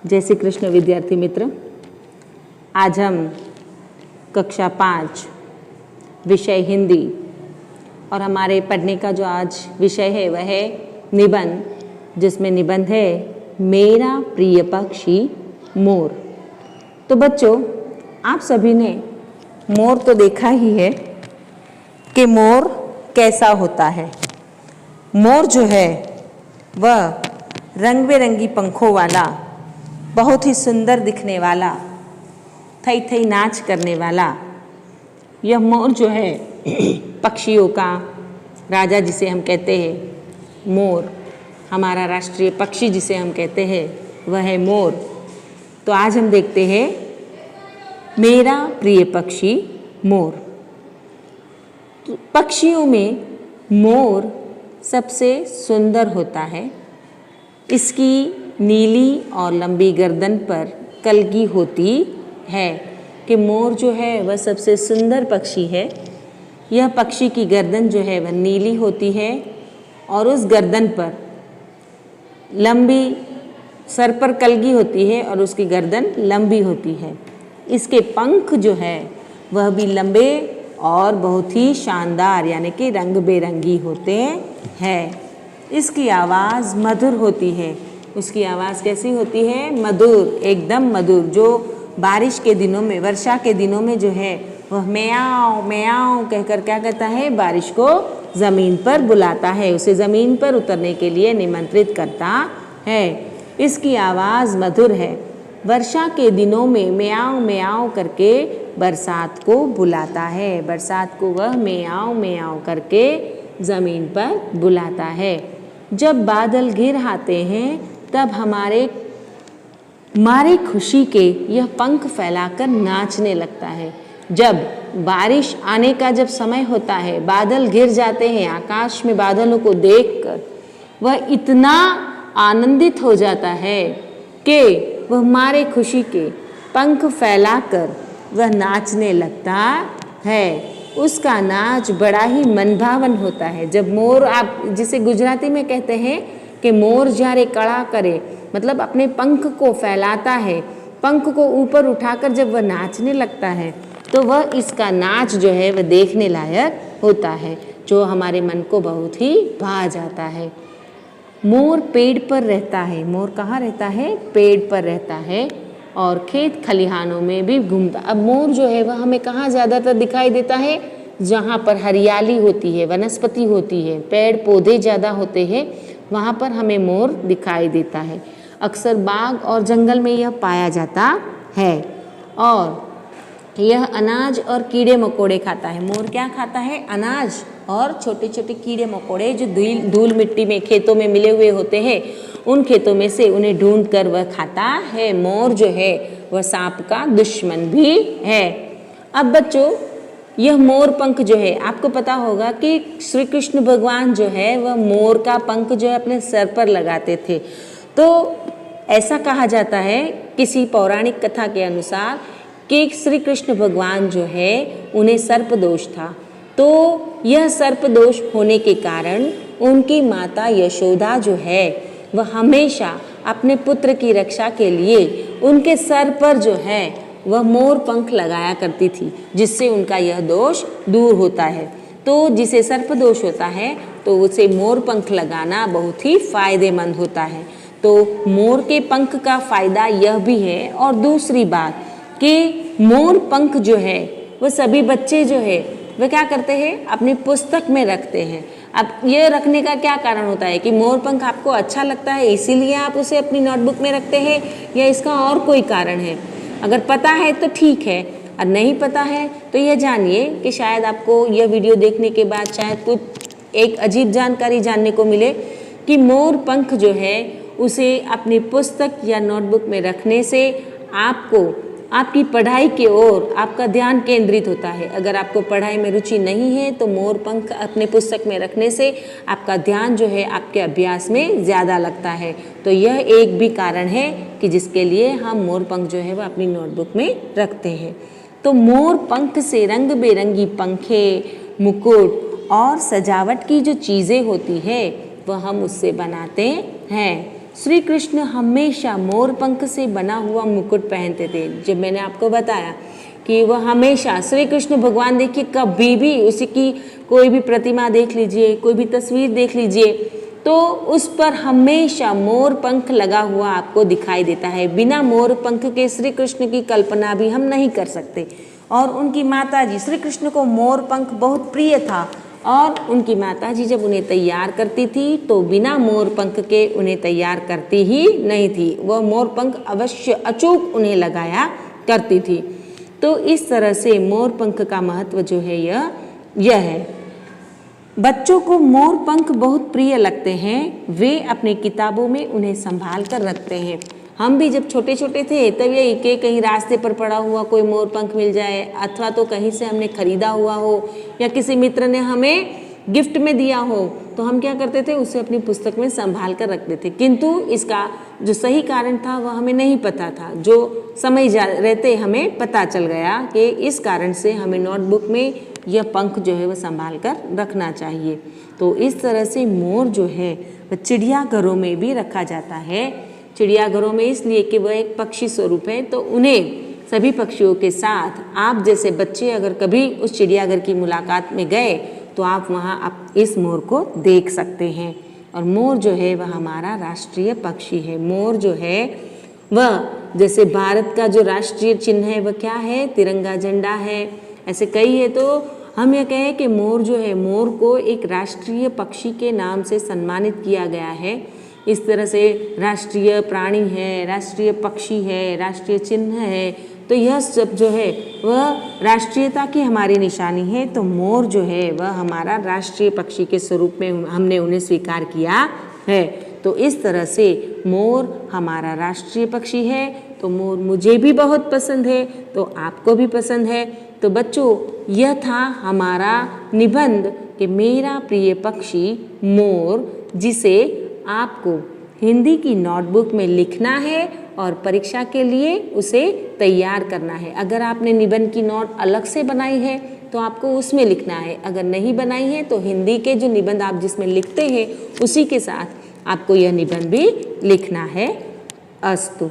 जय श्री कृष्ण विद्यार्थी मित्र। आज हम कक्षा 5 विषय हिंदी और हमारे पढ़ने का जो आज विषय है वह है निबंध, जिसमें निबंध है मेरा प्रिय पक्षी मोर। तो बच्चों, आप सभी ने मोर तो देखा ही है कि मोर कैसा होता है। मोर जो है वह रंग बिरंगी पंखों वाला, बहुत ही सुंदर दिखने वाला, थई थई नाच करने वाला यह मोर जो है पक्षियों का राजा जिसे हम कहते हैं मोर, हमारा राष्ट्रीय पक्षी जिसे हम कहते हैं वह है मोर। तो आज हम देखते हैं मेरा प्रिय पक्षी मोर। तो पक्षियों में मोर सबसे सुंदर होता है। इसकी नीली और लंबी गर्दन पर कलगी होती है कि मोर जो है वह सबसे सुंदर पक्षी है। यह पक्षी की गर्दन जो है वह नीली होती है और उस गर्दन पर लंबी, सर पर कलगी होती है और उसकी गर्दन लंबी होती है। इसके पंख जो है वह भी लंबे और बहुत ही शानदार यानी कि रंग बेरंगी होते हैं। इसकी आवाज़ मधुर होती है। उसकी आवाज़ कैसी होती है? मधुर, एकदम मधुर। जो बारिश के दिनों में, वर्षा के दिनों में जो है वह म्याऊं म्याऊं कहकर क्या कहता है? बारिश को ज़मीन पर बुलाता है, उसे ज़मीन पर उतरने के लिए निमंत्रित करता है। इसकी आवाज़ मधुर है। वर्षा के दिनों में म्याऊं म्याऊं करके बरसात को बुलाता है। बरसात को वह म्याऊं म्याऊं करके ज़मीन पर बुलाता है। जब बादल घिर आते हैं तब हमारे खुशी के यह पंख फैलाकर नाचने लगता है। जब बारिश आने का जब समय होता है, बादल घिर जाते हैं, आकाश में बादलों को देखकर वह इतना आनंदित हो जाता है कि वह हमारे खुशी के पंख फैलाकर वह नाचने लगता है। उसका नाच बड़ा ही मनभावन होता है। जब मोर, आप जिसे गुजराती में कहते हैं कि मोर जारे कड़ा करे, मतलब अपने पंख को फैलाता है, पंख को ऊपर उठाकर जब वह नाचने लगता है तो वह इसका नाच जो है वह देखने लायक होता है, जो हमारे मन को बहुत ही भा जाता है। मोर पेड़ पर रहता है। मोर कहाँ रहता है? पेड़ पर रहता है और खेत खलिहानों में भी घूमता। अब मोर जो है वह हमें कहाँ ज़्यादातर दिखाई देता है? जहाँ पर हरियाली होती है, वनस्पति होती है, पेड़ पौधे ज़्यादा होते हैं, वहाँ पर हमें मोर दिखाई देता है। अक्सर बाग और जंगल में यह पाया जाता है और यह अनाज और कीड़े मकोड़े खाता है। मोर क्या खाता है? अनाज और छोटे छोटे कीड़े मकोड़े जो धूल मिट्टी में खेतों में मिले हुए होते हैं, उन खेतों में से उन्हें ढूंढ कर वह खाता है। मोर जो है वह सांप का दुश्मन भी है। अब बच्चों, यह मोर पंख जो है, आपको पता होगा कि श्री कृष्ण भगवान जो है वह मोर का पंख जो है अपने सर पर लगाते थे। तो ऐसा कहा जाता है किसी पौराणिक कथा के अनुसार कि श्री कृष्ण भगवान जो है उन्हें सर्प दोष था। तो यह सर्प दोष होने के कारण उनकी माता यशोदा जो है वह हमेशा अपने पुत्र की रक्षा के लिए उनके सर पर जो है वह मोर पंख लगाया करती थी, जिससे उनका यह दोष दूर होता है। तो जिसे सर्प दोष होता है तो उसे मोर पंख लगाना बहुत ही फायदेमंद होता है। तो मोर के पंख का फायदा यह भी है, और दूसरी बात कि मोर पंख जो है वह सभी बच्चे जो है वह क्या करते हैं? अपनी पुस्तक में रखते हैं। अब यह रखने का क्या कारण होता है कि मोर पंख आपको अच्छा लगता है इसीलिए आप उसे अपनी नोटबुक में रखते हैं, या इसका और कोई कारण है? अगर पता है तो ठीक है, और नहीं पता है तो यह जानिए कि शायद आपको यह वीडियो देखने के बाद शायद कुछ एक अजीब जानकारी जानने को मिले कि मोर पंख जो है उसे अपनी पुस्तक या नोटबुक में रखने से आपको आपकी पढ़ाई की ओर आपका ध्यान केंद्रित होता है। अगर आपको पढ़ाई में रुचि नहीं है तो मोर पंख अपने पुस्तक में रखने से आपका ध्यान जो है आपके अभ्यास में ज़्यादा लगता है। तो यह एक भी कारण है कि जिसके लिए हम मोर पंख जो है वह अपनी नोटबुक में रखते हैं। तो मोर पंख से रंग बेरंगी पंखे, मुकुट और सजावट की जो चीज़ें होती है वह हम उससे बनाते हैं। श्री कृष्ण हमेशा मोर पंख से बना हुआ मुकुट पहनते थे। जब मैंने आपको बताया कि वह हमेशा श्री कृष्ण भगवान, देखिए कभी भी उसकी कोई भी प्रतिमा देख लीजिए, कोई भी तस्वीर देख लीजिए, तो उस पर हमेशा मोर पंख लगा हुआ आपको दिखाई देता है। बिना मोर पंख के श्री कृष्ण की कल्पना भी हम नहीं कर सकते। और उनकी माताजी, श्री कृष्ण को मोर पंख बहुत प्रिय था और उनकी माताजी जब उन्हें तैयार करती थी तो बिना मोर पंख के उन्हें तैयार करती ही नहीं थी, वह मोर पंख अवश्य अचूक उन्हें लगाया करती थी। तो इस तरह से मोर पंख का महत्व जो है यह है। बच्चों को मोर पंख बहुत प्रिय लगते हैं, वे अपनी किताबों में उन्हें संभाल कर रखते हैं। हम भी जब छोटे छोटे थे तब यही कि कहीं रास्ते पर पड़ा हुआ कोई मोर पंख मिल जाए, अथवा तो कहीं से हमने खरीदा हुआ हो या किसी मित्र ने हमें गिफ्ट में दिया हो, तो हम क्या करते थे, उसे अपनी पुस्तक में संभाल कर रखते थे। किंतु इसका जो सही कारण था वह हमें नहीं पता था। जो समय रहते हमें पता चल गया कि इस कारण से हमें नोटबुक में यह पंख जो है वह संभाल कर रखना चाहिए। तो इस तरह से मोर जो है वह चिड़ियाघरों में भी रखा जाता है। चिड़ियाघरों में इसलिए कि वह एक पक्षी स्वरूप है, तो उन्हें सभी पक्षियों के साथ आप जैसे बच्चे अगर कभी उस चिड़ियाघर की मुलाकात में गए तो आप वहाँ आप इस मोर को देख सकते हैं। और मोर जो है वह हमारा राष्ट्रीय पक्षी है। मोर जो है वह जैसे भारत का जो राष्ट्रीय चिन्ह है वह क्या है, तिरंगा झंडा है। ऐसे कई है, तो हम यह कहें कि मोर जो है, मोर को एक राष्ट्रीय पक्षी के नाम से सम्मानित किया गया है। इस तरह से राष्ट्रीय प्राणी है, राष्ट्रीय पक्षी है, राष्ट्रीय चिन्ह है, तो यह सब जो है वह राष्ट्रीयता की हमारी निशानी है। तो मोर जो है वह हमारा राष्ट्रीय पक्षी के स्वरूप में हमने उन्हें स्वीकार किया है। तो इस तरह से मोर हमारा राष्ट्रीय पक्षी है। तो मोर मुझे भी बहुत पसंद है, तो आपको भी पसंद है। तो बच्चों, यह था हमारा निबंध कि मेरा प्रिय पक्षी मोर, जिसे आपको हिंदी की नोटबुक में लिखना है और परीक्षा के लिए उसे तैयार करना है। अगर आपने निबंध की नोट अलग से बनाई है तो आपको उसमें लिखना है, अगर नहीं बनाई है तो हिंदी के जो निबंध आप जिसमें लिखते हैं उसी के साथ आपको यह निबंध भी लिखना है। अस्तु।